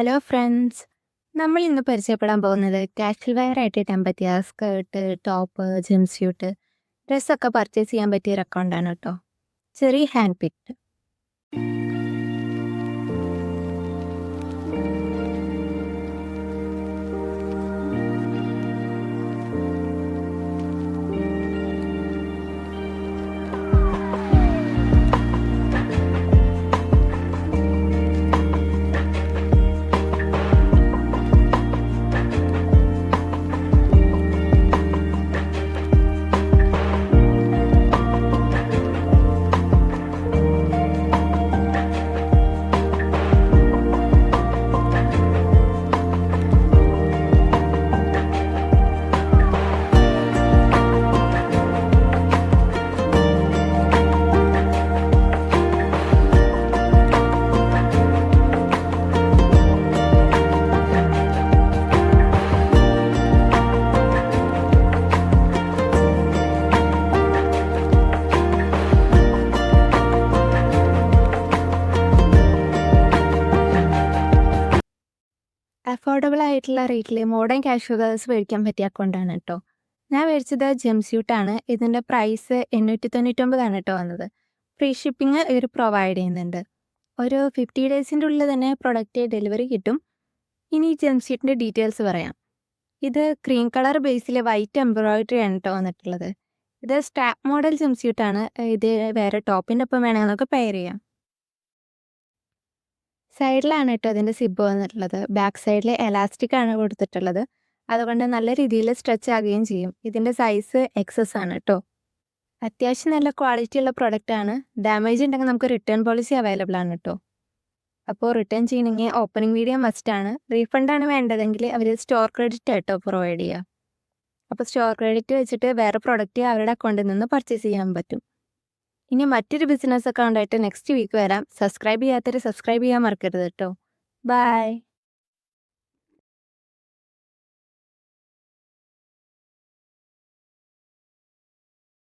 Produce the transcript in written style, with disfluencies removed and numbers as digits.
Hello friends. നമ്മൾ ഇന്ന് പരിചയപ്പെടാൻ പോകുന്നത് കാഷ്വൽ വെയർ ആയിട്ട് ഇടാൻ പറ്റിയ സ്കേർട്ട്, ടോപ്പ്, ജിം സ്യൂട്ട്, ഡ്രസ്സൊക്കെ പർച്ചേസ് ചെയ്യാൻ പറ്റിയ ഒരു അക്കൗണ്ടാണ് കേട്ടോ. ചെറിയ ഹാൻഡ് പിക്ഡ്. അഫോർഡബിൾ ആയിട്ടുള്ള റേറ്റിൽ മോഡേൺ കാഷ്വൽ വെയേഴ്സ് മേടിക്കാൻ പറ്റിയ അക്കൗണ്ടാണ് കേട്ടോ. ഞാൻ മേടിച്ചത് ജിം സ്യൂട്ടാണ്. ഇതിൻ്റെ പ്രൈസ് 899 കേട്ടോ വന്നത്. ഫ്രീ ഷിപ്പിംഗ് ഇവർ പ്രൊവൈഡ് ചെയ്യുന്നുണ്ട്. ഒരു 50 ഡേയ്സിൻ്റെ ഉള്ളിൽ തന്നെ പ്രൊഡക്റ്റ് ഡെലിവറി കിട്ടും. ഇനി ജിം സ്യൂട്ടിൻ്റെ ഡീറ്റെയിൽസ് പറയാം. ഇത് ക്രീം കളർ ബേസിൽ വൈറ്റ് എംബ്രോയിഡറി ആണ് കേട്ടോ വന്നിട്ടുള്ളത്. ഇത് സ്ട്രാപ്പ് മോഡൽ ജിം സ്യൂട്ടാണ്. ഇത് വേറെ ടോപ്പിൻ്റെ ഒപ്പം വേണമെങ്കിൽ നമുക്ക് പെയർ ചെയ്യാം. സൈഡിലാണ് കേട്ടോ അതിൻ്റെ സിബ് വന്നിട്ടുള്ളത്. ബാക്ക് സൈഡിൽ എലാസ്റ്റിക് ആണ് കൊടുത്തിട്ടുള്ളത്. അതുകൊണ്ട് നല്ല രീതിയിൽ സ്ട്രെച്ച് ആകുകയും ചെയ്യും. ഇതിൻ്റെ സൈസ് എക്സസ് ആണ് കേട്ടോ. അത്യാവശ്യം നല്ല ക്വാളിറ്റി ഉള്ള പ്രൊഡക്റ്റ് ആണ്. ഡാമേജ് ഉണ്ടെങ്കിൽ നമുക്ക് റിട്ടേൺ പോളിസി അവൈലബിൾ ആണ് കേട്ടോ. അപ്പോൾ റിട്ടേൺ ചെയ്യണമെങ്കിൽ ഓപ്പണിംഗ് വീഡിയോ മസ്റ്റാണ്. റീഫണ്ടാണ് വേണ്ടതെങ്കിൽ അവർ സ്റ്റോർ ക്രെഡിറ്റ് ആയിട്ടോ പ്രൊവൈഡ് ചെയ്യുക. അപ്പോൾ സ്റ്റോർ ക്രെഡിറ്റ് വെച്ചിട്ട് വേറെ പ്രൊഡക്റ്റ് അവരുടെ അക്കൗണ്ടിൽ നിന്ന് പർച്ചേസ് ചെയ്യാൻ പറ്റും. ഇനി മറ്റൊരു ബിസിനസ് അക്കൗണ്ടായിട്ട് നെക്സ്റ്റ് വീക്ക് വരാം. സബ്സ്ക്രൈബ് ചെയ്യാത്തവർ സബ്സ്ക്രൈബ് ചെയ്യാൻ മറക്കരുത് കേട്ടോ. ബൈ.